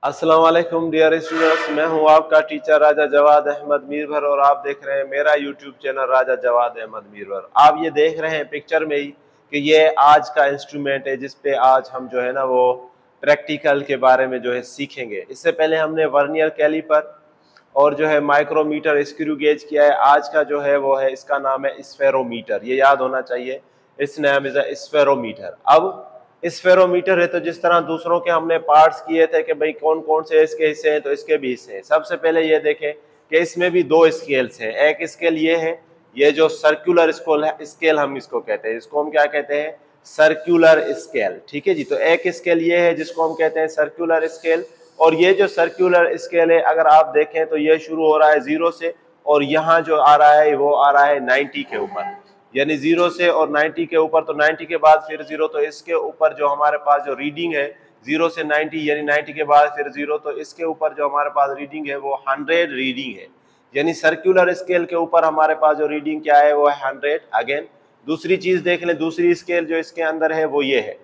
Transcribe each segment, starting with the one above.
अस्सलाम वालेकुम dear students, मैं हूं आपका टीचर राजा जवाद अहमद मीरवर और आप देख रहे हैं मेरा यूट्यूब चैनल राजा जवाद अहमद मीरवर। आप ये देख रहे हैं पिक्चर में ही कि ये आज का इंस्ट्रूमेंट है जिस पे आज हम जो है ना वो प्रैक्टिकल के बारे में जो है सीखेंगे। इससे पहले हमने वर्नियर कैलिपर और जो है माइक्रोमीटर स्क्रू गेज किया है। आज का जो है वो है, इसका नाम है स्फेरोमीटर, ये याद होना चाहिए। It's name is a spherometer. अब स्फेरोमीटर है तो जिस तरह दूसरों के हमने पार्ट्स किए थे कि भाई कौन कौन से इसके हिस्से हैं, तो इसके भी हिस्से हैं। सबसे पहले ये देखें कि इसमें भी दो स्केल्स हैं। एक स्केल ये है, ये जो सर्कुलर स्केल हम इसको कहते हैं, इसको हम क्या कहते हैं, सर्कुलर स्केल। ठीक है जी। तो एक स्केल ये है जिसको हम कहते हैं सर्कुलर स्केल, और ये जो सर्कुलर स्केल है अगर आप देखें तो ये शुरू हो रहा है 0 से और यहाँ जो आ रहा है वो आ रहा है 90 के ऊपर, यानी 0 से और 90 के ऊपर। तो 90 के बाद फिर 0, तो इसके ऊपर जो हमारे पास जो रीडिंग है 0 से 90, यानी 90 के बाद फिर 0, तो इसके ऊपर जो हमारे पास रीडिंग है वो 100 रीडिंग है। यानी सर्कुलर स्केल के ऊपर हमारे पास जो रीडिंग क्या है वो है 100। अगेन दूसरी चीज देख लें, दूसरी स्केल जो इसके अंदर है वो ये है,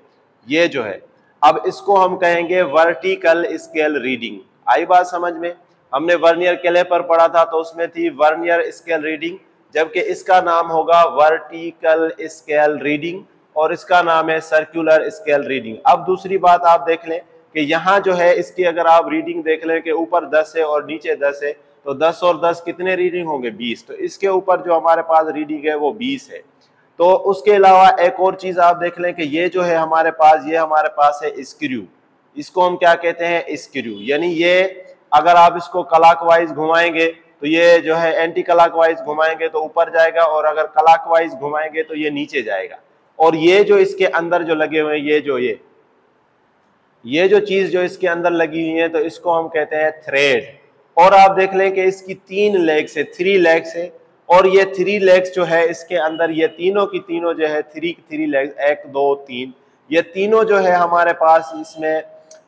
ये जो है, अब इसको हम कहेंगे वर्टिकल स्केल रीडिंग। आई बात समझ में? हमने वर्नियर कैलिपर पढ़ा था तो उसमें थी वर्नियर स्केल रीडिंग, जबकि इसका नाम होगा वर्टिकल स्केल रीडिंग और इसका नाम है सर्कुलर स्केल रीडिंग। अब दूसरी बात आप देख लें कि यहाँ जो है इसकी अगर आप रीडिंग देख लें कि ऊपर 10 है और नीचे 10 है, तो 10 और 10 कितने रीडिंग होंगे, 20। तो इसके ऊपर जो हमारे पास रीडिंग है वो 20 है। तो उसके अलावा एक और चीज आप देख लें कि ये जो है हमारे पास, ये हमारे पास है स्क्रू। इसको हम क्या कहते हैं, स्क्रू। यानी ये अगर आप इसको क्लॉकवाइज घुमाएंगे तो ये जो है एंटी क्लॉकवाइज घुमाएंगे तो ऊपर जाएगा, और अगर क्लॉकवाइज घुमाएंगे तो ये नीचे जाएगा। और ये जो इसके अंदर जो लगे हुए हैं, ये जो चीज जो इसके अंदर लगी हुई है, तो इसको हम कहते हैं थ्रेड। और आप देख लें कि इसकी 3 लेग्स है, 3 लेग्स है, और ये 3 लेग्स जो है इसके अंदर, ये तीनों की तीनों जो है 3 लेग्स, 1 2 3, ये तीनों जो है हमारे पास इसमें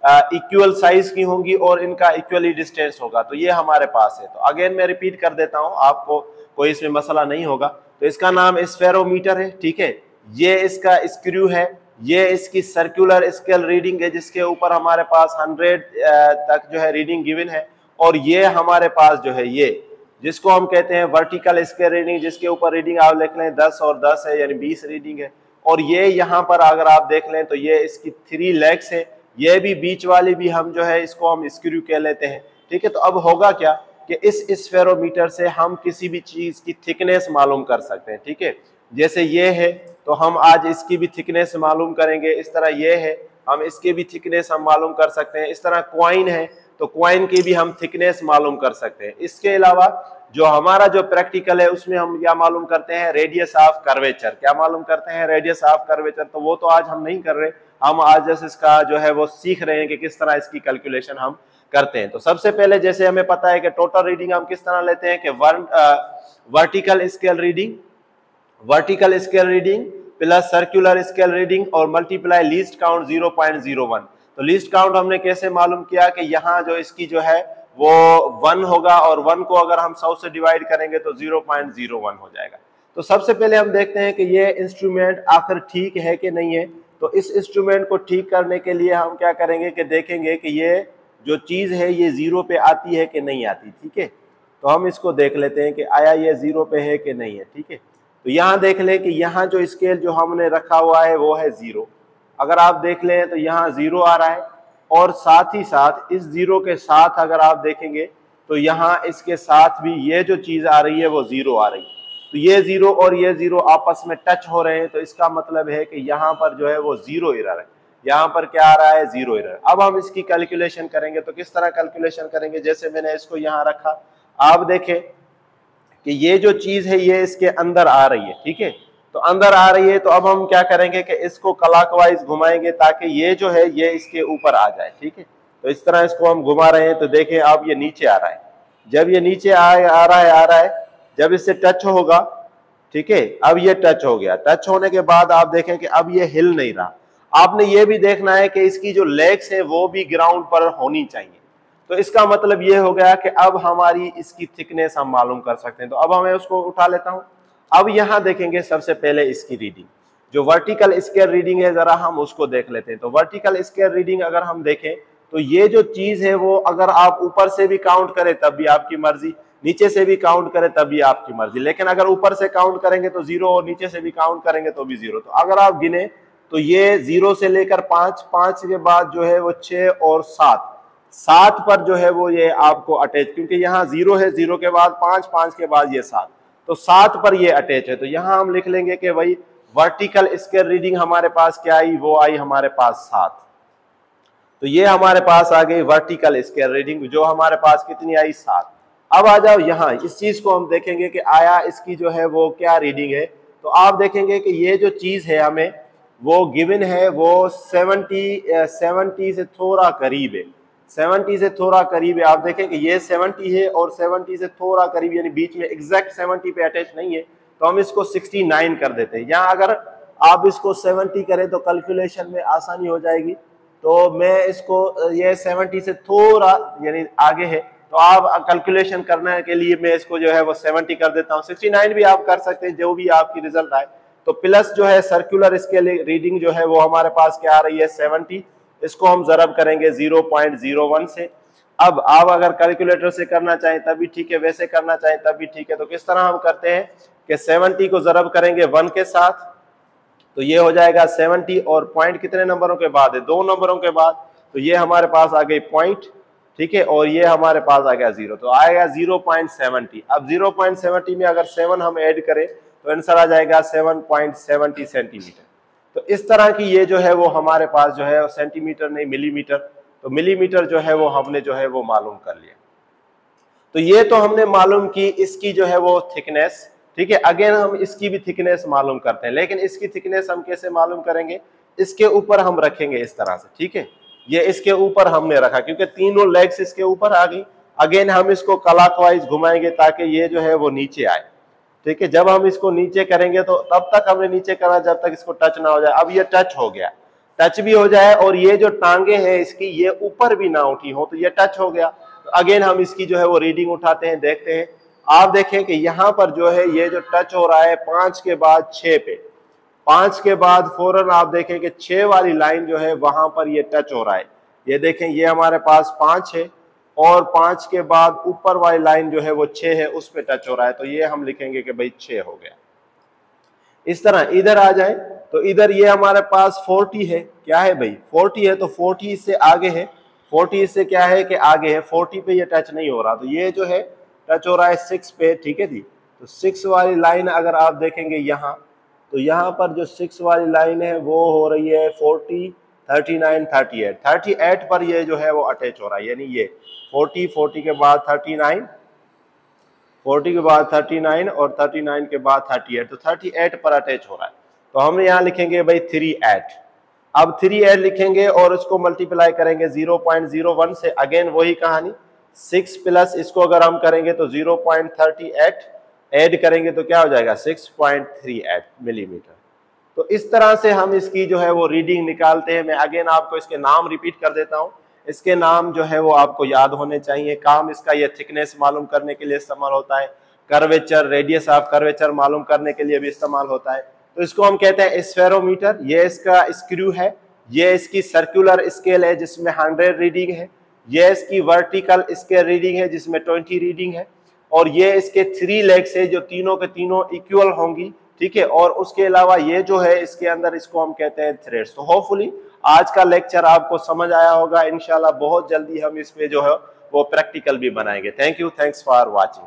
इक्वल साइज की होंगी और इनका इक्वली डिस्टेंस होगा। तो ये हमारे पास है। तो अगेन मैं रिपीट कर देता हूं, आपको कोई इसमें मसला नहीं होगा। तो इसका नाम स्फेरोमीटर है, ठीक है। ये इसका स्क्रू है, ये इसकी सर्कुलर स्केल रीडिंग है जिसके ऊपर हमारे पास 100 तक जो है रीडिंग गिवन है, और ये हमारे पास जो है ये जिसको हम कहते हैं वर्टिकल स्केल रीडिंग, जिसके ऊपर रीडिंग आप लिख लें 10 और 10 है, यानी 20 रीडिंग है। और ये यहाँ पर अगर आप देख लें तो ये इसकी 3 लेग्स है, ये भी बीच वाली भी हम जो है इसको हम स्क्रू कह लेते हैं, ठीक है। तो अब होगा क्या कि इस स्फेरोमीटर से हम किसी भी चीज की थिकनेस मालूम कर सकते हैं, ठीक है। जैसे ये है तो हम आज इसकी भी थिकनेस मालूम करेंगे। इस तरह ये है, हम इसके भी थिकनेस हम मालूम कर सकते हैं। इस तरह क्वाइन है तो क्वाइन की भी हम थिकनेस मालूम कर सकते हैं। इसके अलावा जो हमारा जो प्रैक्टिकल है उसमें हम क्या मालूम करते हैं, रेडियस ऑफ कर्वेचर। क्या मालूम करते हैं, रेडियस ऑफ कर्वेचर। तो वो तो आज हम नहीं कर रहे, हम आज जैसे इसका जो है वो सीख रहे हैं कि किस तरह इसकी कैलकुलेशन हम करते हैं। तो सबसे पहले जैसे हमें पता है कि टोटल रीडिंग हम किस तरह लेते हैं कि vertical scale reading plus circular scale reading और मल्टीप्लाई लीस्ट काउंट 0.01। तो लीस्ट काउंट हमने कैसे मालूम किया कि यहाँ जो इसकी जो है वो 1 होगा, और 1 को अगर हम 100 से डिवाइड करेंगे तो 0.01 हो जाएगा। तो सबसे पहले हम देखते हैं कि ये इंस्ट्रूमेंट आखिर ठीक है कि नहीं है। तो इस इंस्ट्रूमेंट को ठीक करने के लिए हम क्या करेंगे कि देखेंगे कि ये जो चीज है ये 0 पे आती है कि नहीं आती, ठीक है। तो हम इसको देख लेते हैं कि आया ये 0 पे है कि नहीं है, ठीक है। तो यहाँ देख लें कि यहाँ जो स्केल जो हमने रखा हुआ है वो है 0। अगर आप देख लें तो यहाँ 0 आ रहा है, और साथ ही साथ इस 0 के साथ अगर आप देखेंगे तो यहाँ इसके साथ भी ये जो चीज आ रही है वो 0 आ रही है। तो ये 0 और ये 0 आपस में टच हो रहे हैं, तो इसका मतलब है कि यहाँ पर जो है वो 0 एरर है। यहाँ पर क्या आ रहा है, 0 एरर। अब हम इसकी कैलकुलेशन करेंगे। तो किस तरह कैलकुलेशन करेंगे, जैसे मैंने इसको यहाँ रखा, आप देखें कि ये जो चीज है ये इसके अंदर आ रही है, ठीक है। तो अंदर आ रही है, तो अब हम क्या करेंगे कि इसको क्लॉकवाइज घुमाएंगे ताकि ये जो है ये इसके ऊपर आ जाए, ठीक है। तो इस तरह इसको हम घुमा रहे हैं, तो देखें अब ये नीचे आ रहा है। जब ये नीचे आ रहा है, जब इससे टच होगा, ठीक है, अब ये टच हो गया। टच होने के बाद आप देखें कि अब ये हिल नहीं रहा। आपने ये भी देखना है कि इसकी जो लेग्स है वो भी ग्राउंड पर होनी चाहिए। तो इसका मतलब ये हो गया कि अब हमारी इसकी थिकनेस हम मालूम कर सकते हैं। तो अब मैं उसको उठा लेता हूं। अब यहां देखेंगे सबसे पहले इसकी रीडिंग, जो वर्टिकल स्केल रीडिंग है जरा हम उसको देख लेते हैं। तो वर्टिकल स्केल रीडिंग अगर हम देखें तो ये जो चीज है वो अगर आप ऊपर से भी काउंट करें तब भी आपकी मर्जी, नीचे से भी काउंट करें तब भी आपकी मर्जी। लेकिन अगर ऊपर से काउंट करेंगे तो 0 और नीचे से भी काउंट करेंगे तो भी 0। तो अगर आप गिने तो ये 0 से लेकर 5, 5 के बाद जो है वो 6 और 7, 7 पर जो है वो ये आपको अटैच, क्योंकि यहाँ 0 है, 0 के बाद 5, 5 के बाद ये 7, तो 7 पर ये अटैच है। तो यहाँ हम लिख लेंगे कि भाई वर्टिकल स्केल रीडिंग हमारे पास क्या आई, वो आई हमारे पास 7। तो ये हमारे पास आ गई वर्टिकल स्केल रीडिंग, जो हमारे पास कितनी आई, 7। अब आ जाओ यहाँ, इस चीज को हम देखेंगे कि आया इसकी जो है वो क्या रीडिंग है। तो आप देखेंगे कि ये जो चीज है हमें वो गिवन है वो 70 से थोड़ा करीब है, 70 से थोड़ा करीब है। आप देखें कि ये 70 है और 70 से थोड़ा करीब, यानी बीच में एग्जैक्ट 70 पे अटैच नहीं है, तो हम इसको 69 कर देते हैं। यहाँ अगर आप इसको 70 करें तो कैलकुलेशन में आसानी हो जाएगी। तो मैं इसको, ये 70 से थोड़ा यानी आगे है, तो आप कैलकुलेशन करने के लिए मैं इसको जो है वो 70 कर देता हूँ। 69 भी आप कर सकते हैं, जो भी आपकी रिजल्ट आए। तो प्लस जो है सर्कुलर स्केल रीडिंग जो है वो हमारे पास क्या आ रही है, 70। इसको हम जरब करेंगे 0.01 से। अब आप अगर कैलकुलेटर से करना चाहें तब भी ठीक है, वैसे करना चाहें तब भी ठीक है। तो किस तरह हम करते हैं कि 70 को जरब करेंगे 1 के साथ, तो ये हो जाएगा 70, और पॉइंट कितने नंबरों के बाद है, 2 नंबरों के बाद, तो ये हमारे पास आ गई पॉइंट, ठीक है, और ये हमारे पास आ गया 0, तो आएगा 0.70। अब 0.70 में अगर 7 हम ऐड करें तो आंसर आ जाएगा 7.70 सेंटीमीटर। तो इस तरह की ये जो है वो हमारे पास जो है सेंटीमीटर नहीं मिलीमीटर, तो मिलीमीटर जो है वो हमने जो है वो मालूम कर लिया। तो ये तो हमने मालूम की इसकी जो है वो थिकनेस, ठीक है। अगेन हम इसकी भी थिकनेस मालूम करते हैं, लेकिन इसकी थिकनेस हम कैसे मालूम करेंगे, इसके ऊपर हम रखेंगे इस तरह से, ठीक है। ये इसके ऊपर हमने रखा क्योंकि तीनों लेग्स इसके ऊपर आ गई। अगेन हम इसको क्लॉकवाइज घुमाएंगे ताकि ये जो है वो नीचे आए, ठीक है। जब हम इसको नीचे करेंगे तो तब तक हमने नीचे करना जब तक इसको टच ना हो जाए। अब ये टच हो गया, टच भी हो जाए और ये जो टांगे हैं इसकी ये ऊपर भी ना उठी हो, तो ये टच हो गया। तो अगेन हम इसकी जो है वो रीडिंग उठाते हैं, देखते हैं। आप देखें कि यहाँ पर जो है ये जो टच हो रहा है 5 के बाद 6 पे, 5 के बाद फौरन आप देखें कि 6 वाली लाइन जो है वहां पर ये टच हो रहा है। ये देखें ये हमारे पास 5 है और 5 के बाद ऊपर वाली लाइन जो है वो 6 है, उस पे टच हो रहा है, तो ये हम लिखेंगे कि भाई 6 हो गया। इस तरह इधर आ जाए तो इधर ये हमारे पास 40 है, क्या है भाई 40 है, तो 40 इससे आगे है, 40 इससे क्या है कि आगे है, 40 पे ये टच नहीं हो रहा, तो ये जो है टच हो रहा है 6 पे, ठीक है जी। तो 6 वाली लाइन अगर आप देखेंगे यहाँ, तो यहाँ पर जो 6 वाली लाइन है वो हो रही है 40, 39, 38, 38 पर ये जो है वो अटैच हो रहा है, यानी ये 40, 40 के बाद 39, 40 के बाद 39 और 39 के बाद 38, तो 38 पर अटैच हो रहा है। तो हम यहाँ लिखेंगे भाई 38। अब 38 लिखेंगे और इसको मल्टीप्लाई करेंगे 0.01 से। अगेन वही कहानी, 6 प्लस इसको अगर हम करेंगे तो 0.38 ऐड करेंगे तो क्या हो जाएगा 6.38 मिलीमीटर। तो इस तरह से हम इसकी जो है वो रीडिंग निकालते हैं। मैं अगेन आपको इसके नाम रिपीट कर देता हूँ, इसके नाम जो है वो आपको याद होने चाहिए। काम इसका ये थिकनेस मालूम करने के लिए इस्तेमाल होता है, कर्वेचर, रेडियस ऑफ कर्वेचर मालूम करने के लिए भी इस्तेमाल होता है। तो इसको हम कहते हैं स्फेरोमीटर। ये इसका स्क्रू है, ये इसकी सर्कुलर स्केल है जिसमें 100 रीडिंग है, ये इसकी वर्टिकल स्केल रीडिंग है जिसमें 20 रीडिंग है, और ये इसके 3 लेग्स है जो तीनों के तीनों इक्वल होंगी, ठीक है। और उसके अलावा ये जो है इसके अंदर इसको हम कहते हैं थ्रेड्स। तो होपफुली आज का लेक्चर आपको समझ आया होगा। इंशाल्लाह बहुत जल्दी हम इसमें जो है वो प्रैक्टिकल भी बनाएंगे। Thank you, thanks for watching.